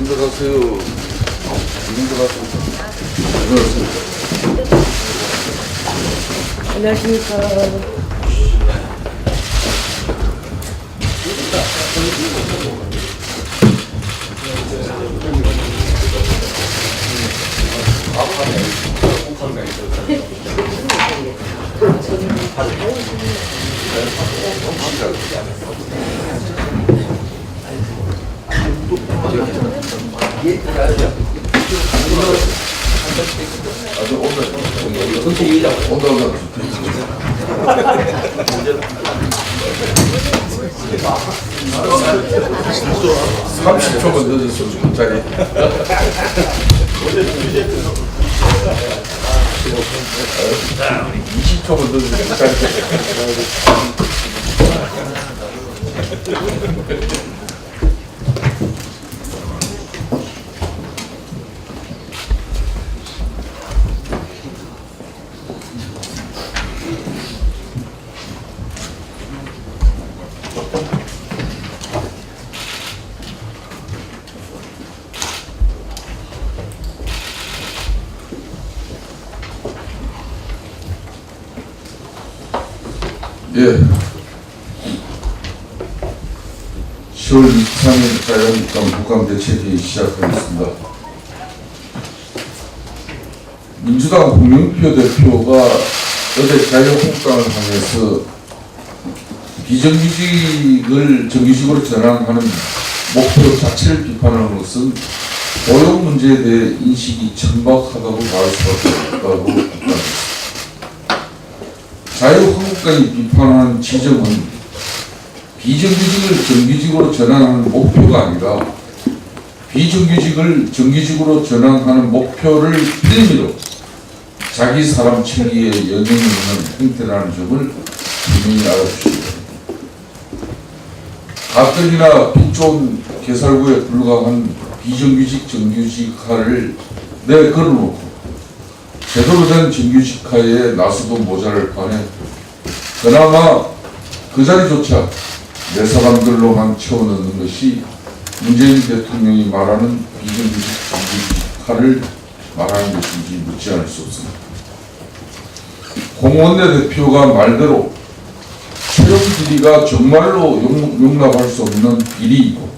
들어가세요. 지금 들어가세요. 안녕하십니까. 아주 오늘 30초만 늦었어 갑자기. 20초만 늦었어 갑자기. 예. 10월 23일 자유한국당 국감대책회의 시작하겠습니다. 민주당 홍영표 대표가 어제 자유한국당을 향해서 비정규직을 정규직으로 전환하는 목표 자체를 비판하는 것은 고용 문제에 대해 인식이 천박하다고 말할 수밖에 없다고 비판했습니다. 자유한국당이 비판하는 지점은 비정규직을 정규직으로 전환하는 목표가 아니라 비정규직을 정규직으로 전환하는 목표를 빌미로 자기 사람 챙기에 영향이 있는 행태라는 점을 분명히 알아주시기 바랍니다. 가뜩이나 빚 좋은 개살구에 불과한 비정규직 정규직화를 내걸어놓고 제대로 된 정규직화에 나서도 모자랄 판에 그나마 그 자리조차 내 사람들로만 채워넣는 것이 문재인 대통령이 말하는 비정규직 정규직화를 말하는 것인지 묻지 않을 수 없습니다. 공원내 대표가 말대로 채용 비리가 정말로 용납할 수 없는 비리이고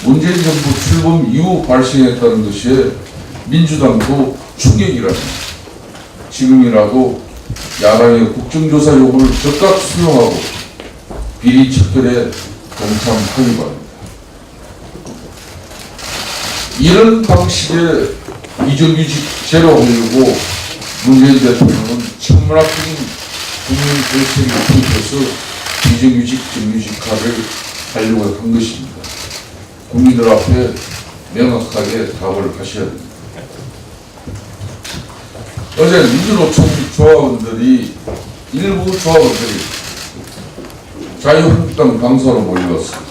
문재인 정부 출범 이후 발생했다는 것이 민주당도 충격이랍니다. 지금이라도 야당의 국정조사 요구를 적극 수용하고 비리 척결에 동참하기 바랍니다. 이런 방식의 비정규직 제로하려고 문재인 대통령은 천문학적인 국민 대책을 투입해서 비정규직 정규직화를 하려고 한 것입니다. 국민들 앞에 명확하게 답을 하셔야 됩니다. 어제 민주노총 조합원들이 일부 조합원들이 자유한국당 당사로 몰려왔습니다.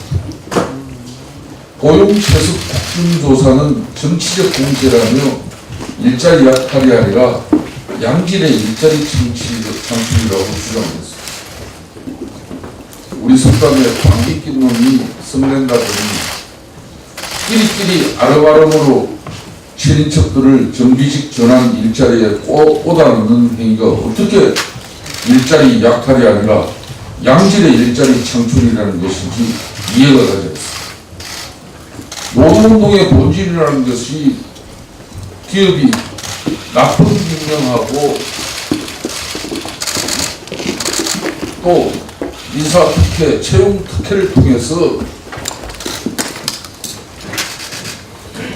고용체습 국정조사는 정치적 공세라며 일자리 약탈이 아니라 양질의 일자리 창출이라고 주장했습니다. 우리 속담에 방귀 낀 놈이 성낸다 보니 끼리끼리 아름아름으로 친인척들을 정규직 전환 일자리에 꽂아넣는 행위가 어떻게 일자리 약탈이 아니라 양질의 일자리 창출이라는 것인지 이해가 가지 않습니다. 노동운동의 본질이라는 것이 기업이 납품 증명하고 또 인사특혜, 채용특혜를 통해서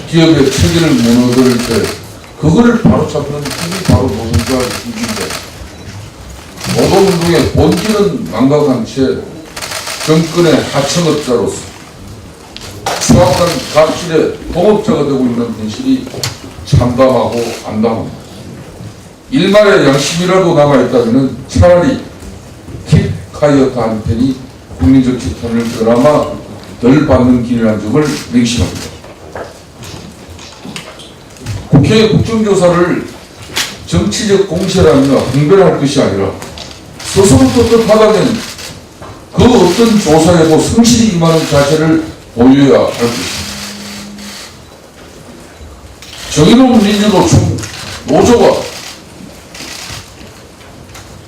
기업의 체계를 무너뜨릴 때 그거를 바로잡는 힘이 바로 노동자 힘인데 노동운동의 본질은 망각한 채 정권의 하청업자로서 추악한 갑질의 동업자가 되고 있는 현실이 참담하고 안담합니다. 일말의 양심이라도 남아있다면 차라리 킵하였다한테니 국민적 지탄을 그나마 덜 받는 길이라는 점을 명심합니다. 국회 목표의 국정조사를 정치적 공세라며 흥별할 것이 아니라 스스로 떳떳하다면 그 어떤 조사에도 성실히 임하는 자세를 보여야 할 것입니다. 정의로운 민주노 총 노조가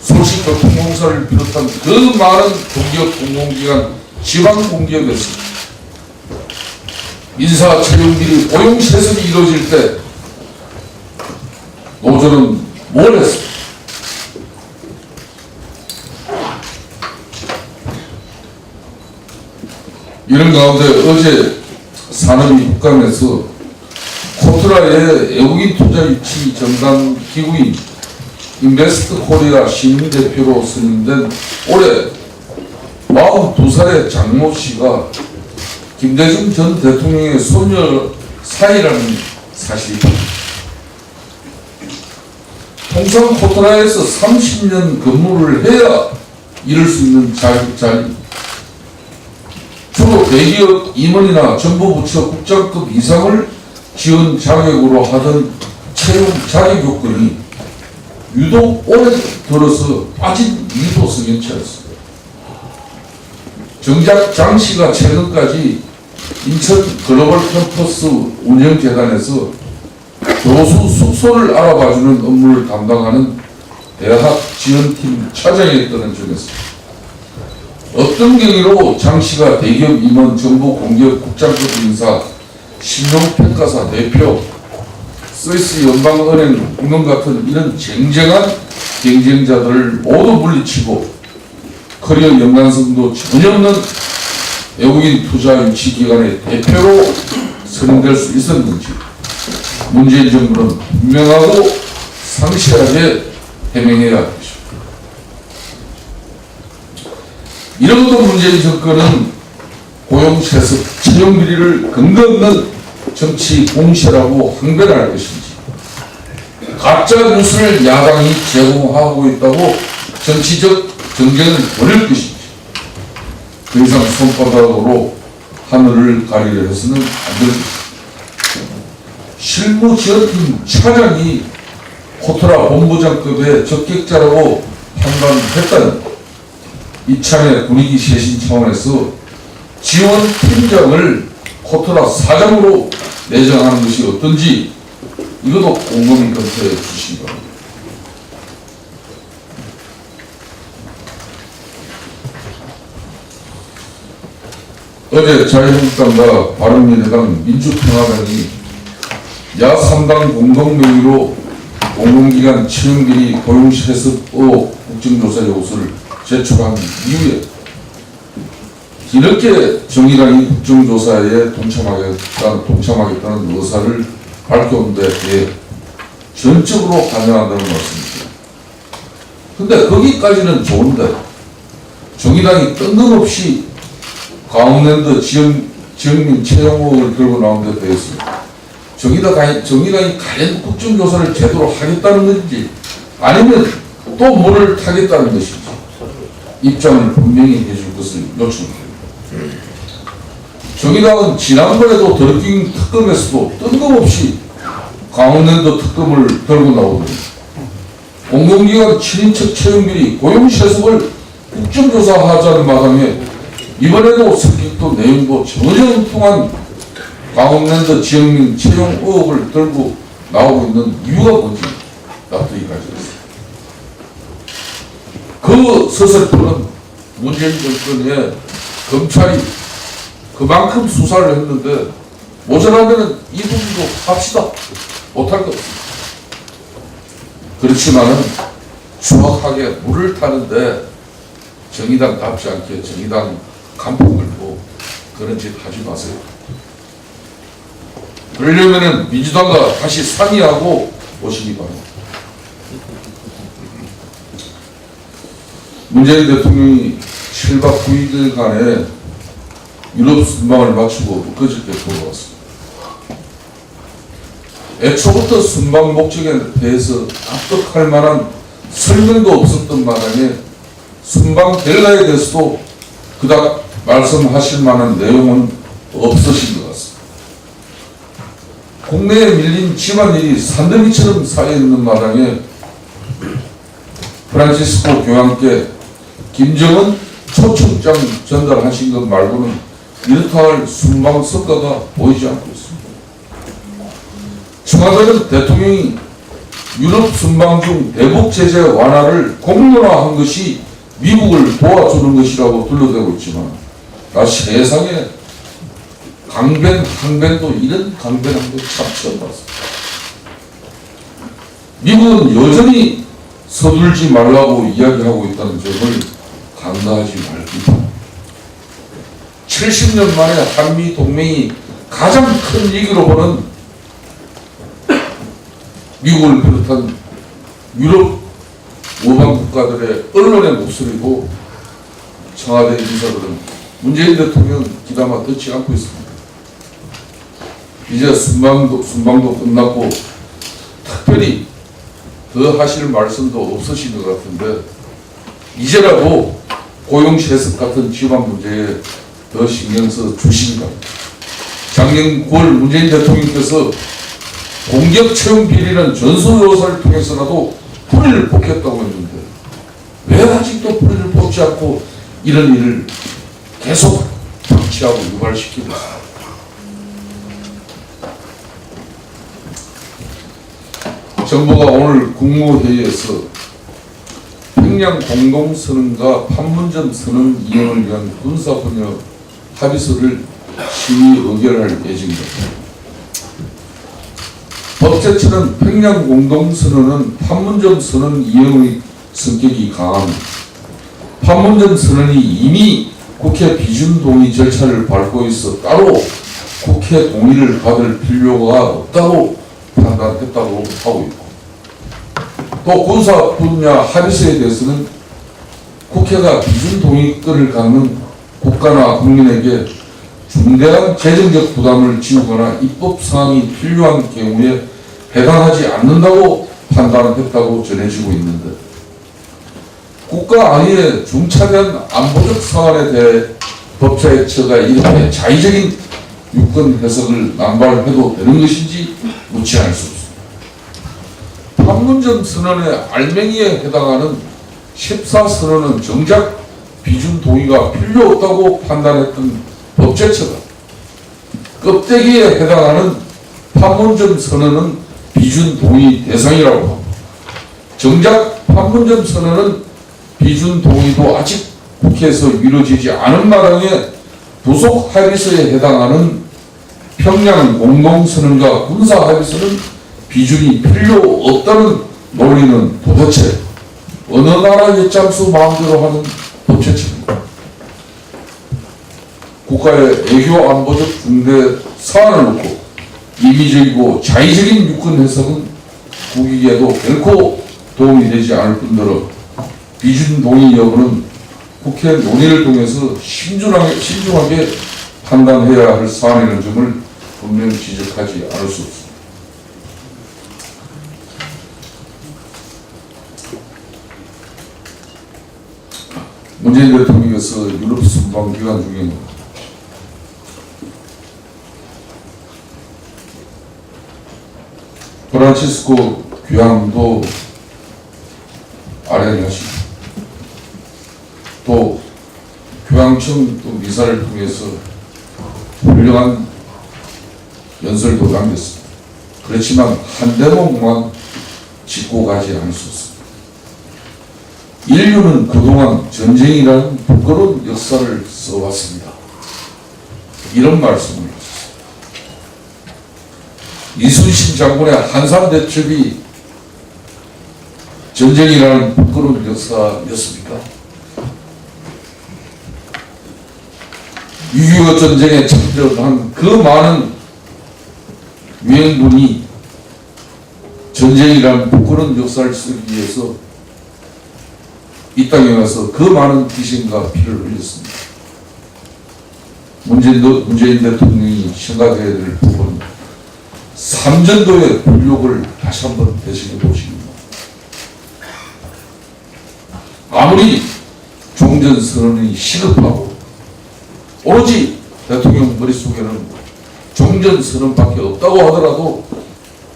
서울시교통공사를 비롯한 그 많은 공기업 공공기관 지방공기업에서 인사 채용비리 고용 세습이 이루어질 때 노조는 뭘 했습니까? 이런 가운데 어제 산업이 국감에서 코트라의 외국인 투자 유치 전담 기구인 인베스트 코리아 신임 대표로 선임된 올해 42살의 장모 씨가 김대중 전 대통령의 손녀 사이라는 사실입니다. 통상 코트라에서 30년 근무를 해야 이룰 수 있는 자리, 주로 대기업 임원이나 정보부처 국장급 이상을 지원 자격으로 하던 채용 자격 요건이 유독 오래 들어서 빠진 이유도 석연치 않습니다. 정작 장 씨가 최근까지 인천 글로벌 캠퍼스 운영재단에서 교수 숙소를 알아봐주는 업무를 담당하는 대학 지원팀 차장이었다는 점에서 어떤 경위로 장 씨가 대기업 임원 정보 공기업 국장급 인사 신용평가사 대표 스위스 연방은행 임원 같은 이런 쟁쟁한 경쟁자들을 모두 물리치고 커리어 연관성도 전혀 없는 외국인 투자 유치 기관의 대표로 선임될 수 있었는지 문재인 정부는 분명하고 상세하게 해명해야 할 것입니다. 이러고도 문재인 정권은 고용세습, 채용비리를 근거 없는 정치 공세라고 항변할 것인지 가짜 뉴스를 야당이 제공하고 있다고 정치적 정쟁을 벌일 것인지 더 이상 손바닥으로 하늘을 가리려 해서는 안 될 것입니다. 실무지원팀 차장이 코트라 본부장급의 적격자라고 판단했다는 이참에 분위기 쇄신 차원에서 지원팀장을 코트라 사장으로 내정하는 것이 어떤지 이것도 꼼꼼히 검토해 주시기 바랍니다. 어제 자유한국당과 바른미래당 민주평화당이 야3당 공동명의로 공공기관 채용비리 고용세습 의혹 국정조사 요구서를 제출한 이후에 뒤늦게 정의당이 국정조사에 동참하겠다는 의사를 밝혀온 데 대해 전적으로 관여한다는 말씀입니다. 근데 거기까지는 좋은데 정의당이 뜬금없이 강원랜드 지역민 채용 의혹을 들고 나온 데 대해서 정의당이 과연 국정조사를 제대로 하겠다는 건지 아니면 또 뭐를 타겠다는 것인지 입장을 분명히 해줄 것을 요청합니다. 정의당은 지난번에도 더럽긴 특검에서도 뜬금없이 강원랜드 특검을 들고 나오더니 공공기관 친인척 채용비리 고용세습을 국정조사하자는 마당에 이번에도 성격도 내용도 전혀 엉뚱한 강원랜드 지역민 채용 의혹을 들고 나오고 있는 이유가 뭔지 납득이 가지 않습니다. 그 서슬프는 문재인 정권의 검찰이 그만큼 수사를 했는데 모자라면 이 부분도 합시다. 못할 것 없습니다. 그렇지만은 추악하게 물을 타는데 정의당답지 않게 정의당 간판 걸고 그런 짓 하지 마세요. 그러려면은 민주당과 다시 상의하고 오시기 바랍니다. 문재인 대통령이 7박 9일간의 유럽 순방을 마치고 그저께 돌아왔습니다. 애초부터 순방 목적에 대해서 납득할 만한 설명도 없었던 마당에 순방 결과에 대해서도 그닥 말씀하실 만한 내용은 없으신 것 같습니다. 국내에 밀린 집안일이 산더미처럼 쌓여있는 마당에 프란치스코 교황께 김정은 초청장 전달하신 것 말고는 이렇다 할 순방 성과가 보이지 않고 있습니다. 청와대는 대통령이 유럽 순방 중 대북 제재 완화를 공론화한 것이 미국을 도와주는 것이라고 둘러대고 있지만 세상에 강변, 항변도 이런 강변한 거 참 처음 봤습니다. 미국은 여전히 서둘지 말라고 이야기하고 있다는 점을 간과하지 말입니다. 70년 만에 한미 동맹이 가장 큰 위기로 보는 미국을 비롯한 유럽 우방 국가들의 언론의 목소리고 청와대 인사들은 문재인 대통령 귀담아 듣지 않고 있습니다. 이제 순방도 끝났고 특별히 더 하실 말씀도 없으신 것 같은데 이제라도 고용세습 같은 지방 문제에 더 신경 써 주시기 바랍니다. 작년 9월 문재인 대통령께서 공격 채용 비리는 전수조사를 통해서라도 뿌리를 뽑겠다고 했는데 왜 아직도 뿌리를 뽑지 않고 이런 일을 계속 방치하고 유발시키고 있습니다. 정부가 오늘 국무회의에서 평양 공동선언과 판문점 선언 이행을 위한 군사분야 합의서를 심의 의결할 예정입니다. 법제처는 평양 공동선언은 판문점 선언 이행의 성격이 강합니다. 판문점 선언이 이미 국회 비준 동의 절차를 밟고 있어 따로 국회 동의를 받을 필요가 없다고 판단했다고 하고 있고, 또 군사 분야 합의서에 대해서는 국회가 비준 동의권을 갖는 국가나 국민에게 중대한 재정적 부담을 지우거나 입법 사항이 필요한 경우에 해당하지 않는다고 판단했다고 전해지고 있는데, 국가 안위에 중차대한 안보적 사안에 대해 법제처가 이렇게 자의적인 유권 해석을 남발해도 되는 것인지 묻지 않을 수 없습니다. 판문점 선언의 알맹이에 해당하는 14선언은 정작 비준 동의가 필요 없다고 판단했던 법제처가 껍데기에 해당하는 판문점 선언은 비준 동의 대상이라고 합니다. 정작 판문점 선언은 비준 동의도 아직 국회에서 이루어지지 않은 마당에 부속 합의서에 해당하는 평양 공동선언과 군사 합의서는 비준이 필요 없다는 논리는 도대체 어느 나라 엿장수 마음대로 하는 법제처입니다. 국가의 애교 안보적 중대 사안을 놓고 임의적이고 자의적인 유권 해석은 국익에도 결코 도움이 되지 않을 뿐더러 비준 동의 여부는 국회 논의를 통해서 신중하게 판단해야 할 사안이라는 점을 분명히 지적하지 않을 수 없습니다. 문재인 대통령께서 유럽 순방 기간 중에 프란치스코 교황도 아련하시고 또 교황청 또 미사를 통해서 훌륭한 연설도 남겼습니다. 그렇지만 한 대목만 짚고 가지 않을 수 없습니다. 인류는 그동안 전쟁이라는 부끄러운 역사를 써왔습니다. 이런 말씀을 하셨습니다. 이순신 장군의 한산대첩이 전쟁이라는 부끄러운 역사였습니까? 6.25 전쟁에 참전한 그 많은 유엔군이 전쟁이라는 부끄러운 역사를 쓰기 위해서 이 땅에 와서 그 많은 희생과 피를 흘렸습니다. 문재인 대통령이 생각해야 될 부분, 삼전도의 굴욕을 다시 한번 되새겨 보시기 아무리 종전선언이 시급하고 오로지 대통령 머릿속에는 종전 선언밖에 없다고 하더라도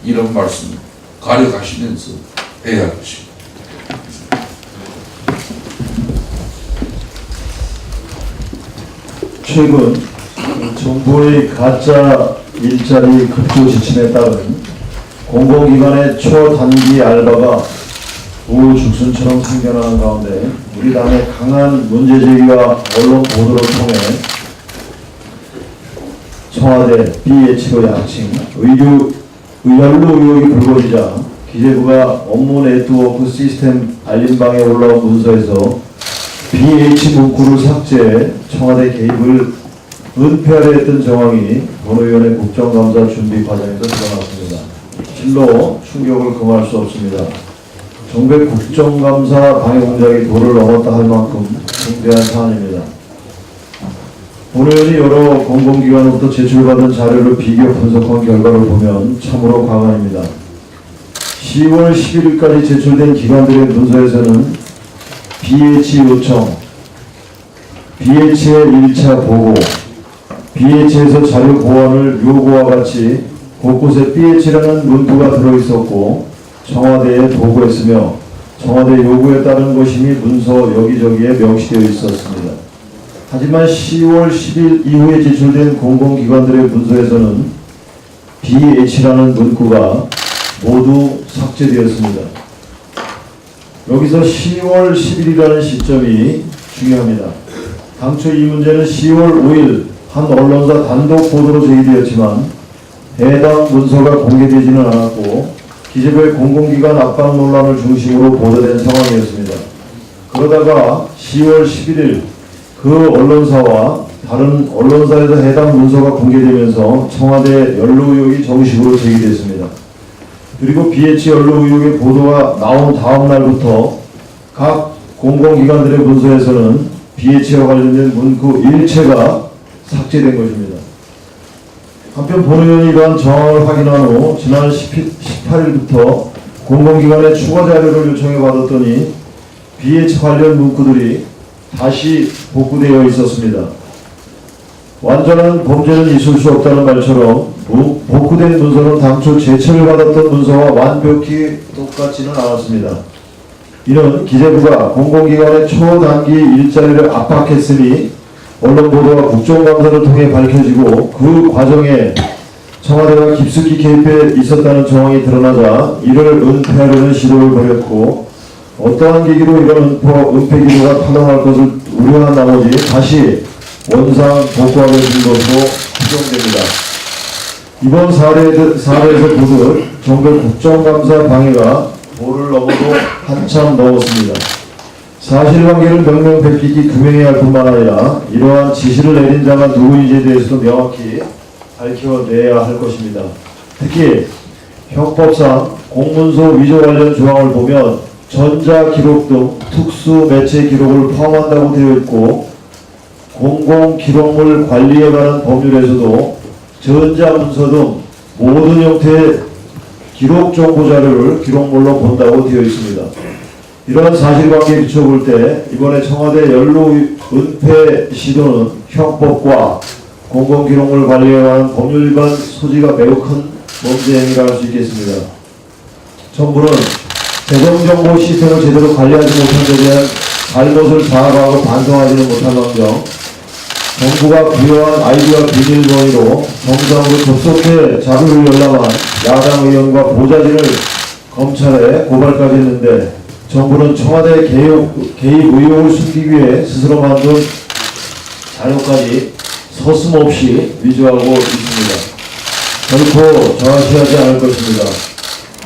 이런 말씀 가려가시면서 해야 할 것입니다. 최근 정부의 가짜 일자리 급조 지침에 따른 공공기관의 초단기 알바가 우후죽순처럼 생겨나는 가운데 우리 당의 강한 문제제기와 언론 보도를 통해 청와대 BH로 약칭 연루 의혹이 불거지자 기재부가 업무 네트워크 시스템 알림방에 올라온 문서에서 BH 문구를 삭제해 청와대 개입을 은폐하려 했던 정황이 본의원의 국정감사 준비 과정에서 드러났습니다. 실로 충격을 금할 수 없습니다. 정부의 국정감사 방해 공작이 도를 넘었다 할 만큼 중대한 사안입니다. 본의원이 여러 공공기관으로부터 제출받은 자료를 비교 분석한 결과를 보면 참으로 과관입니다. 10월 11일까지 제출된 기관들의 문서에서는 BH 요청, BH의 1차 보고, BH에서 자료 보완을 요구와 같이 곳곳에 BH라는 문구가 들어있었고 청와대에 보고했으며 청와대 요구에 따른 것임이 문서 여기저기에 명시되어 있었습니다. 하지만 10월 10일 이후에 제출된 공공기관들의 문서에서는 BH라는 문구가 모두 삭제되었습니다. 여기서 10월 10일이라는 시점이 중요합니다. 당초 이 문제는 10월 5일 한 언론사 단독 보도로 제기되었지만 해당 문서가 공개되지는 않았고 기재부의 공공기관 압박 논란을 중심으로 보도된 상황이었습니다. 그러다가 10월 11일 그 언론사와 다른 언론사에서 해당 문서가 공개되면서 청와대 연루 의혹이 정식으로 제기됐습니다. 그리고 BH 연루 의혹의 보도가 나온 다음 날부터 각 공공기관들의 문서에서는 BH와 관련된 문구 일체가 삭제된 것입니다. 한편 본의원이 이러한 정황을 확인한 후 지난 18일부터 공공기관에 추가 자료를 요청해 받았더니 BH 관련 문구들이 다시 복구되어 있었습니다. 완전한 범죄는 있을 수 없다는 말처럼 복구된 문서는 당초 제출을 받았던 문서와 완벽히 똑같지는 않았습니다. 이는 기재부가 공공기관의 초단기 일자리를 압박했으니 언론 보도와 국정감사를 통해 밝혀지고 그 과정에 청와대가 깊숙이 개입해 있었다는 정황이 드러나자 이를 은폐하려는 시도를 벌였고 어떠한 계기로 이런 은폐 기도가 타당할 것을 우려한 나머지 다시 원상 복구하게 된 것으로 추정됩니다. 이번 사례에서 보듯 정부의 국정감사 방해가 도를 넘어도 한참 넘었습니다. 사실관계를 명명백백히 규명해야 할 뿐만 아니라 이러한 지시를 내린 자가 누구인지에 대해서도 명확히 밝혀내야 할 것입니다. 특히 형법상 공문서 위조 관련 조항을 보면 전자기록 등 특수 매체 기록을 포함한다고 되어 있고 공공기록물 관리에 관한 법률에서도 전자문서 등 모든 형태의 기록 정보 자료를 기록물로 본다고 되어 있습니다. 이러한 사실관계에 비춰볼 때 이번에 청와대 연루 은폐 시도는 형법과 공공기록물 관리에 관한 법률 위반 소지가 매우 큰 범죄 행위라 할 수 있겠습니다. 정부는 재정정보 시스템을 제대로 관리하지 못한 데 대한 잘못을 자각하고 반성하지는 못한 환경 정부가 부여한 아이디와 비밀번호로 정상으로 접속해 자료를 열람한 야당 의원과 보좌진을 검찰에 고발까지 했는데 정부는 청와대 개입 의혹을 숨기기 위해 스스로 만든 자료까지 서슴없이 위조하고 있습니다. 결코 저하시하지 않을 것입니다.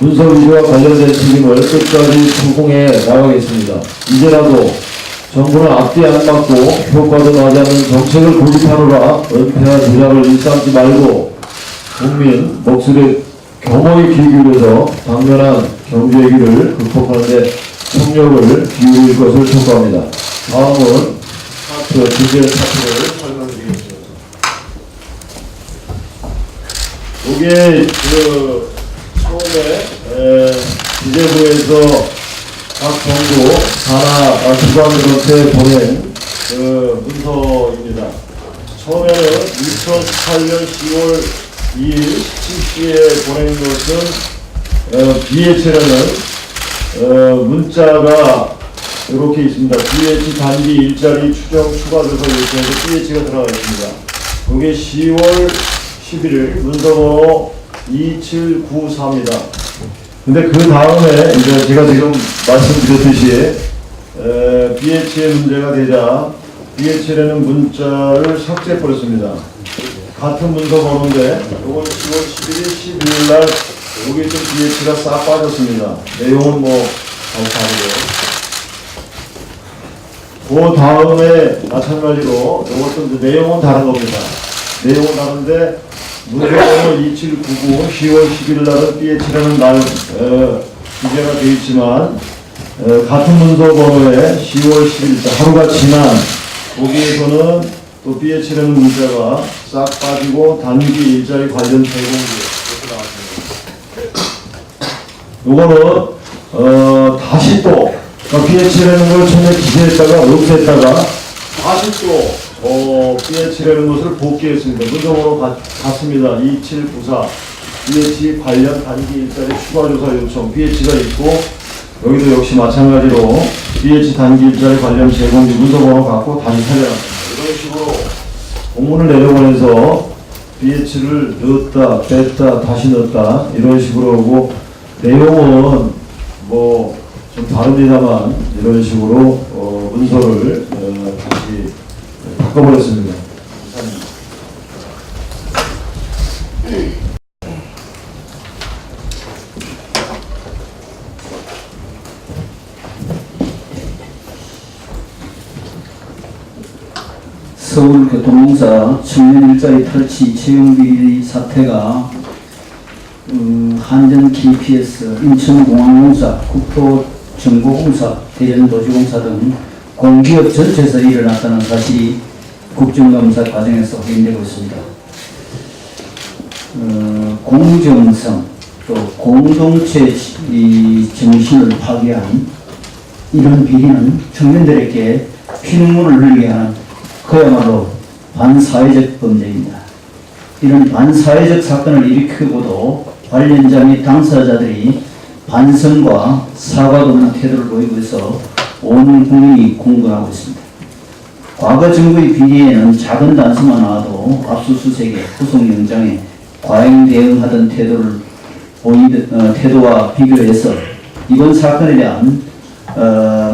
문서 위조와 관련된 책임을 끝까지 추궁해 나가겠습니다. 이제라도 정부는 앞뒤 안 맞고 효과도 나지 않는 정책을 고집하노라 은폐와 조작을 일삼지 말고 국민 목소리에 겸허히 귀 기울여서 당면한 경제 위기를 극복하는 데 총력을 기울일 것을 촉구합니다. 다음은 주제 사표를 설명드리겠습니다. 이게 처음에 기재부에서 각 정부 산하 기관들한테 보낸 문서입니다. 처음에는 2018년 10월 2일 17시에 보낸 것은 BH라는 문자가 이렇게 있습니다. BH 단기 일자리 추정 추가 조사 요청에서 BH가 들어가 있습니다. 이게 10월 11일 문서번호 2794입니다. 근데 그 다음에 이제 제가 지금 말씀드렸듯이 BH의 문제가 되자 BH라는 문자를 삭제해버렸습니다. 같은 문서번호인데 이건 10월 11일, 12일 날 여기 좀 BH가 싹 빠졌습니다. 내용은 뭐 다르고요. 그 다음에 마찬가지로 이것도 내용은 다른 겁니다. 내용은 다른데 문서번호 2799 10월 10일 날은 BH라는 날 기재가 되어 있지만 같은 문서번호에 10월 10일 하루가 지난 거기에서는 또 BH라는 문자가 싹 빠지고 단기 일자리 관련 제공기 이렇게 나왔습니다. 요거는 다시 또 BH라는 걸 처음에 기재했다가 없앴다가 다시 또 BH라는 것을 복귀했습니다. 문서번호 같습니다. 2794 BH 관련 단기 일자리 추가 조사 요청 BH가 있고 여기도 역시 마찬가지로 BH 단기 일자리 관련 제공지 문서번호 갖고 다시 찾아놨습니다. 이런 식으로 공문을 내려보내서 BH를 넣었다 뺐다 다시 넣었다 이런 식으로 하고 내용은 뭐 좀 다릅니다만 이런 식으로 문서를 다시 바꿔버렸습니다. 서울교통공사 청년 일자리 탈취 채용비리 사태가 한전 KPS, 인천공항공사, 국토정보공사, 대전도시공사 등 공기업 전체에서 일어났다는 사실이 국정감사 과정에서 확인되고 있습니다. 공정성 또 공동체 정신을 파괴한 이런 비리는 청년들에게 피눈물을 흘리게 하는 그야말로 반사회적 범죄입니다. 이런 반사회적 사건을 일으키고도 관련자 및 당사자들이 반성과 사과도 없는 태도를 보이고 있어 온 국민이 공분하고 있습니다. 과거 정부의 비리에는 작은 단서만 나와도 압수수색에 구속영장에 과잉 대응하던 태도와 비교해서 이번 사건에 대한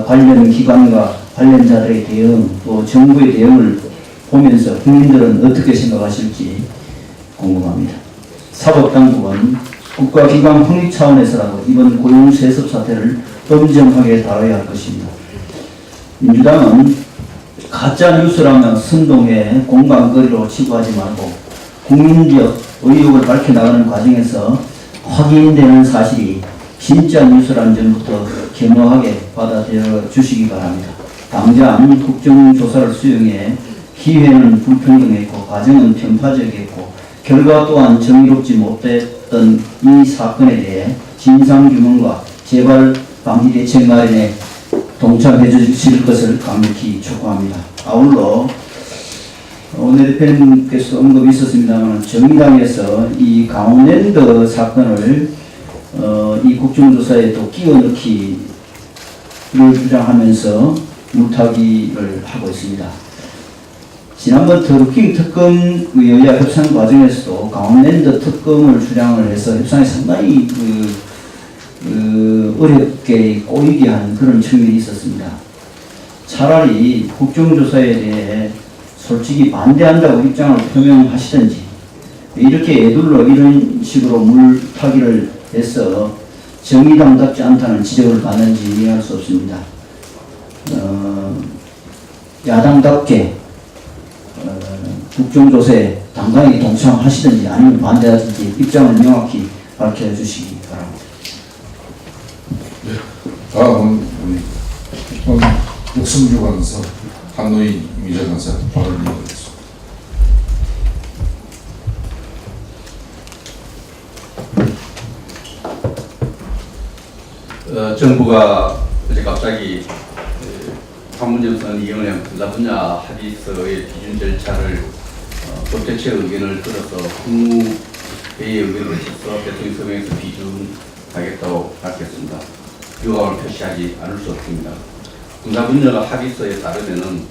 관련 기관과 관련자들의 대응 또 정부의 대응을 보면서 국민들은 어떻게 생각하실지 궁금합니다. 사법당국은 국가기관 확립 차원에서라도 이번 고용세습 사태를 엄정하게 다뤄야 할 것입니다. 민주당은 가짜뉴스라며 선동해 공감거리로 치부하지 말고 국민적 의혹을 밝혀나가는 과정에서 확인되는 사실이 진짜 뉴스라는 점부터 겸허하게 받아들여 주시기 바랍니다. 당장 국정조사를 수용해 기회는 불평등했고 과정은 편파적이었고 결과 또한 정의롭지 못했던 이 사건에 대해 진상규명과 재발 방지 대책 마련에 동참해 주실 것을 강력히 촉구합니다. 아울러 오늘 대표님께서 언급이 있었습니다만 정의당에서 이 강원랜드 사건을 이 국정조사에 또 끼워넣기를 주장하면서 물타기를 하고 있습니다. 지난번 드루킹 특검 여야 협상 과정에서도 강원랜드 특검을 주장을 해서 협상이 상당히 어렵게 꼬이게 한 그런 측면이 있었습니다. 차라리 국정조사에 대해 솔직히 반대한다고 입장을 표명하시든지 이렇게 애둘러 이런 식으로 물타기를 해서 정의당답지 않다는 지적을 받는지 이해할 수 없습니다. 야당답게 국정조사에 당당히 동참하시든지 아니면 반대하든지 입장을 명확히 밝혀주시기 바랍니다. 네. 다음은 우리 육성주 간사, 한노희 미래간사 발언을 이어가겠습니다. 정부가 어제 갑자기 판문점선 이용량 분야 합의서의 기준 절차를 법제처 의견을 들어서 국무부처 회의 의견을 거쳐서 대통령 서명에서 비준하겠다고 밝혔습니다. 유감을 표시하지 않을 수 없습니다. 군사분야가 합의서에 따르면은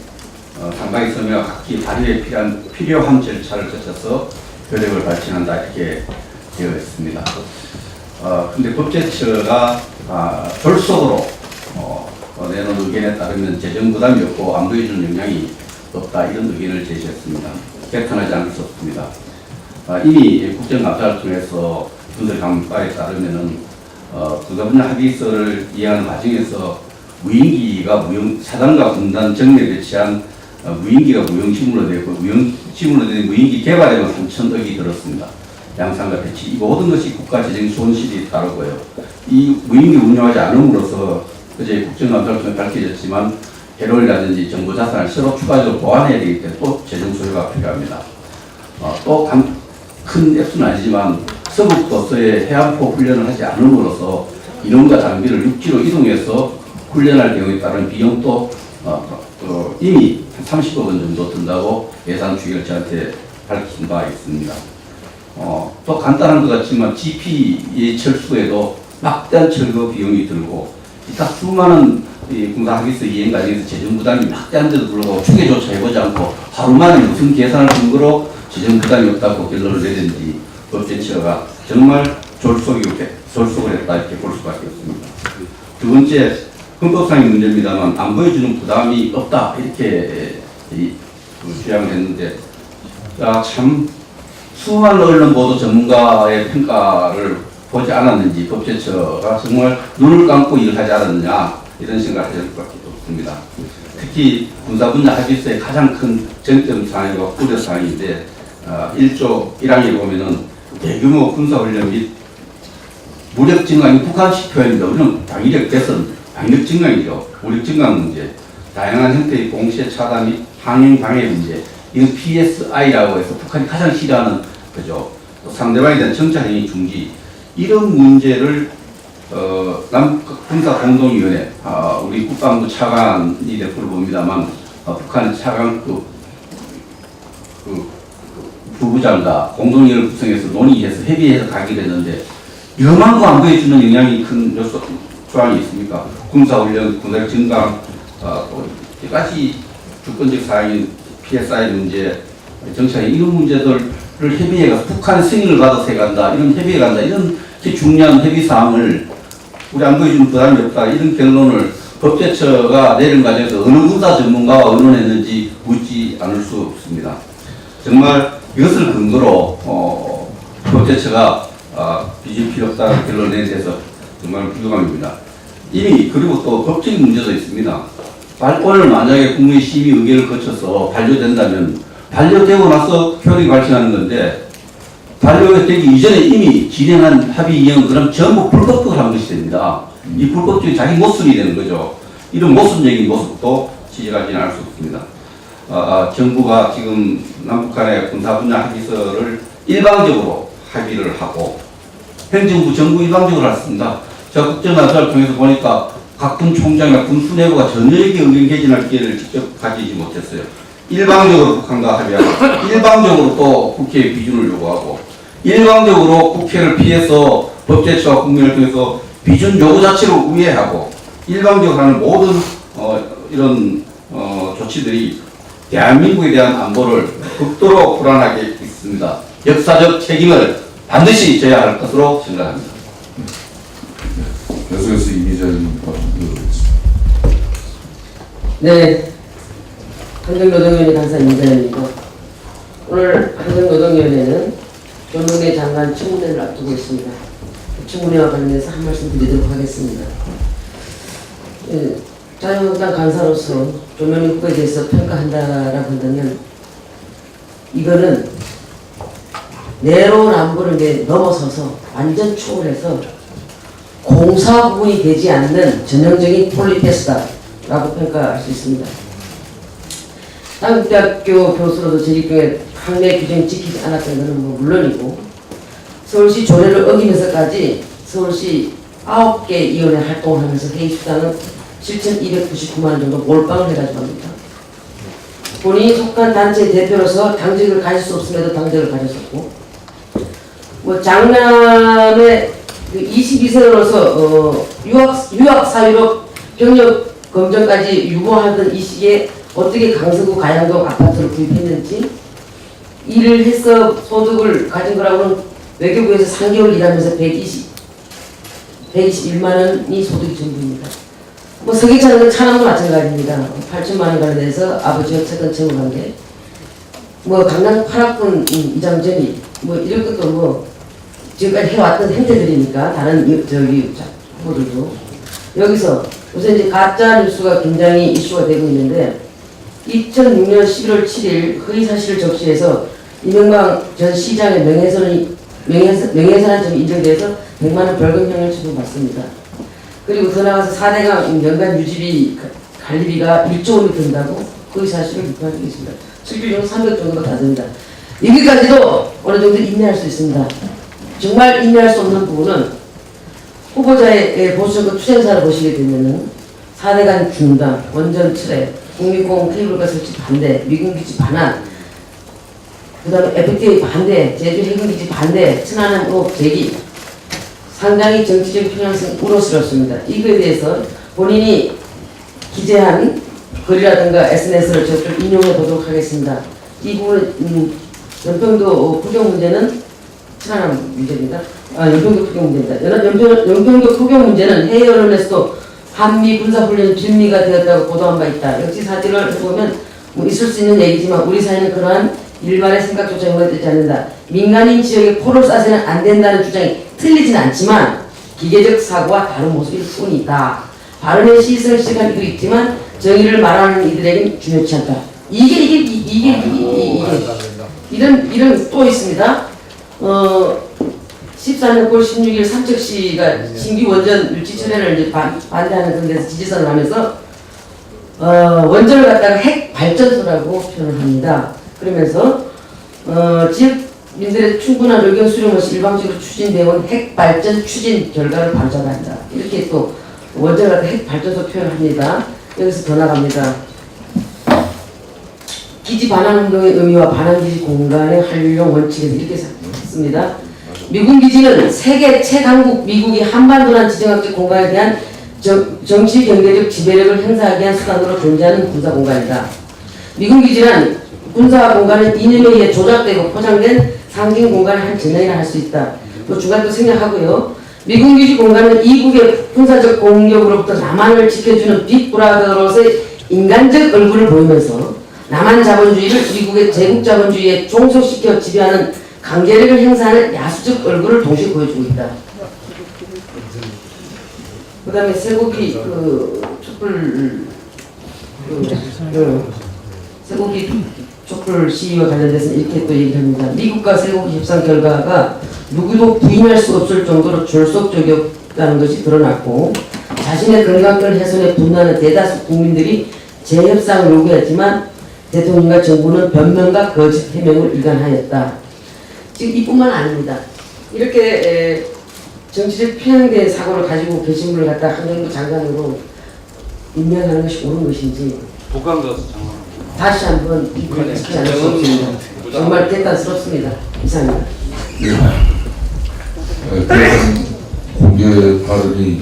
상당히 서명과 각기 발의에 필요한 절차를 거쳐서 효력을 발전한다 이렇게 되어 있습니다. 근데 법제처가 졸속으로 내놓은 의견에 따르면 재정 부담이 없고 안보에 주는 영향이 없다 이런 의견을 제시했습니다. 개탄하지 않을 수 없습니다. 이미 국정감사를 통해서 분들 감가에 따르면은 군사분야 합의서를 이해하는 과정에서 무인기가 사단과 군단 정례 배치한 무인기가 무용지물로 되고 무용지물로 된 무인기 개발에만 3,000억이 들었습니다. 양산과 배치 이 모든 것이 국가 재정 손실이 따르고요. 이 무인기 운영하지 않음으로써 어제 국정감사를 통해 밝혀졌지만 해로이라든지 정보 자산을 새로 추가적으로 보완해야 되기 때문에 또 재정 소요가 필요합니다. 또 큰 액수는 아니지만 서북도서에 해안포 훈련을 하지 않음으로써 인원과 장비를 육지로 이동해서 훈련할 경우에 따른 비용도 이미 30억 원 정도 든다고 예산 추이를 저한테 밝힌 바 있습니다. 또 간단한 것 같지만 GP의 철수에도 막대한 철거 비용이 들고 기타 수많은 군사 합의서 이행 과정에서 재정 부담이 막대한데도 불구하고 추계조차 해보지 않고 하루 만에 무슨 계산을 근거로 재정 부담이 없다고 결론을 내든지 법제처가 정말 졸속을 했다 이렇게 볼 수밖에 없습니다. 두 번째 헌법상의 문제입니다만 안보에 주는 부담이 없다 이렇게 주장을 했는데 참 수많은 언론 보도 전문가의 평가를 보지 않았는지 법제처가 정말 눈을 감고 일을 하지 않았느냐 이런 생각을 해볼 수밖에 없습니다. 특히 군사분야 합의서의 가장 큰 쟁점 사항이고 우려 사항인데 1조 1항에 보면은 대규모 군사훈련 및 무력 증강이 북한식 표현입니다. 우리는 방위력 개선, 방위력 증강이죠. 무력 증강 문제, 다양한 형태의 공세 차단 및 항행 방해 문제, 이건 PSI라고 해서 북한이 가장 싫어하는 거죠. 또 상대방에 대한 정찰행위 중지, 이런 문제를 남군사공동위원회, 우리 국방부 차관이 대표를 봅니다만 북한 차관 부부장과 공동위원회를 구성해서 논의해서 협의해서 가게 됐는데 이것만도 안보에 주는 영향이 큰 요소 조항이 있습니까? 군사훈련, 군사력 증강, 또 여기까지 주권적 사항인 PSI 문제, 정찰이 이런 문제들을 협의해 가서 북한의 승인을 받아서 해간다, 이런 협의해 간다, 이런 중요한 협의 사항을 우리 안보에 주는 부담이 없다, 이런 결론을 법제처가 내린 과정에서 어느 군사 전문가가 의논했는지 묻지 않을 수 없습니다. 정말 이것을 근거로 법제처가 비질 필요 없다는 결론을 내는 데서 정말 부족합니다. 이미 그리고 또 법적인 문제도 있습니다. 오늘 만약에 국무회 심의 의결을 거쳐서 반려된다면 반려되고 나서 효력이 발생하는 건데 반려되기 이전에 이미 진행한 합의 이행은 그럼 전부 불법적으로 한 것이 됩니다. 이 불법적인 자기 모순이 되는 거죠. 이런 모순적인 모습도 지적하지 않을 수 없습니다. 정부가 지금 남북한의 군사분야 합의서를 일방적으로 합의를 하고 행정부, 정부 일방적으로 했습니다. 제가 국정감사를 통해서 보니까 각 군 총장이나 군 수뇌부가 전혀에게 의견 개진할 기회를 직접 가지지 못했어요. 일방적으로 북한과 합의하고 일방적으로 또 국회에 비준을 요구하고 일방적으로 국회를 피해서 법제처와 국민을 통해서 비준 요구 자체를 우회하고 일방적으로 하는 모든 이런 조치들이 대한민국에 대한 안보를 극도로 불안하게 있습니다. 역사적 책임을 반드시 져야 할 것으로 생각합니다. 계속해서 이 기자님 말씀드리겠습니다. 네, 환경노동위원회 간사 임자현입니다. 오늘 환경노동위원회는 조명래 장관 청문회를 앞두고 있습니다. 청문회와 관련해서 한 말씀 드리도록 하겠습니다. 자유한국당 간사로서 조명래 후보에 대해서 평가한다라고 한다면 이거는 내로운 안보를 넘어서서 완전 초월해서 공사 부분이 되지 않는 전형적인 폴리테스다라고 평가할 수 있습니다. 한국대학교 교수로도 재직 중에 학내 규정 지키지 않았던 것은 물론이고 서울시 조례를 어기면서까지 서울시 9개 위원회 활동을 하면서 회의 수당은 7,299만 원 정도 몰빵을 해가지고 합니다. 본인이 속한 단체 대표로서 당직을 가질 수 없음에도 당직을 가졌었고 뭐 장남의 22세로서 유학 사유로 병력 검정까지 유보하던 이 시기에 어떻게 강서구 가양동 아파트를 구입했는지, 일을 해서 소득을 가진 거라고는 외교부에서 3개월 일하면서 121만 원이 소득이 전부입니다. 뭐 서기차는 차남도 마찬가지입니다. 8천만 원 관련해서 아버지와 최근 청구한 게, 뭐 강남 8학군 이장 전입, 뭐 이런 것도 뭐 지금까지 해왔던 행태들이니까 다른 저기 후보들도 여기서 우선 이제 가짜 뉴스가 굉장히 이슈가 되고 있는데, 2006년 11월 7일 허위 사실을 적시해서 이명박 전 시장의 명예훼손한 점이 인정돼서 100만 원 벌금형을 처분받습니다. 그리고 더 나아가서 4대강 연간 유지비 관리비가 1조 원이 든다고 허위 사실을 유포하고 있습니다. 실질적으로 300 정도가 다 듭니다. 여기까지도 어느 정도 인내할 수 있습니다. 정말 인내할 수 없는 부분은 후보자의 보수정권 투쟁사를 보시게 되면은 4대강 중단, 원전 철회, 국립공원 케이블카 설치 반대, 미군기지 반환, 그 다음에 FTA 반대, 제주 해군기지 반대, 천안함 의혹 제기, 상당히 정치적 편향성이 우러스럽습니다. 이거에 대해서 본인이 기재한 글이라든가 SNS를 저쪽 인용해 보도록 하겠습니다. 이 부분은 연평도 포경 문제는 천안함 문제입니다. 연평도 포경 문제입니다. 연평도 포경 문제는 해외 언론에서도 한미 군사훈련이 빌미가 되었다고 보도한 바 있다. 역시 사실을 해보면 뭐 있을 수 있는 얘기지만 우리 사회는 그러한 일반의 생각조차 용납되지 않는다. 민간인 지역에 포를 쏴서는 안 된다는 주장이 틀리진 않지만 기계적 사고와 다른 모습일 뿐이다. 발언의 시선을 시작한 이도 있지만 정의를 말하는 이들에게는 중요치 않다. 이런 또 있습니다. 14년 9월 16일 삼척시가 신규 원전 유치 철회를 이제 반대하는 그런 데서 지지선을 하면서 원전을 갖다가 핵 발전소라고 표현을 합니다. 그러면서 지역민들의 충분한 의견 수렴 없이 일방적으로 추진되어 온 핵 발전 추진 결과를 반성한다. 이렇게 또 원전을 갖다가 핵 발전소 표현합니다. 여기서 더 나갑니다. 기지 반환 운동의 의미와 반환 기지 공간의 활용 원칙에서 이렇게 씁니다. 미군 기지는 세계 최강국 미국이 한반도란 지정학적 공간에 대한 정치 경제적 지배력을 행사하기 위한 수단으로 존재하는 군사 공간이다. 미군 기지란 군사 공간은 이념에 의해 조작되고 포장된 상징 공간의 한 전형이라 할 수 있다. 또 중간도 생략하고요. 미군 기지 공간은 이국의 군사적 공격으로부터 남한을 지켜주는 빅브라더로서의 인간적 얼굴을 보이면서 남한 자본주의를 미국의 제국 자본주의에 종속시켜 지배하는 강제력을 행사하는 야수적 얼굴을 동시에 보여주고 있다. 그 다음에 쇠고기 쇠고기 촛불 시위와 관련돼서 이렇게 또 얘기합니다. 미국과 쇠고기 협상 결과가 누구도 부인할 수 없을 정도로 졸속적이었다는 것이 드러났고, 자신의 건강권 훼손에 분노하는 대다수 국민들이 재협상을 요구했지만 대통령과 정부는 변명과 거짓 해명을 일관하였다. 지금 이뿐만 아닙니다. 이렇게 정치적 편향된 사고를 가지고 계신 분을 갖다 한정도 장관으로 임명하는 것이 옳은 것인지 다시 한번 지키지 않을 수 없습니다. 정말 대단스럽습니다. 이상입니다. 그런 공개 발언이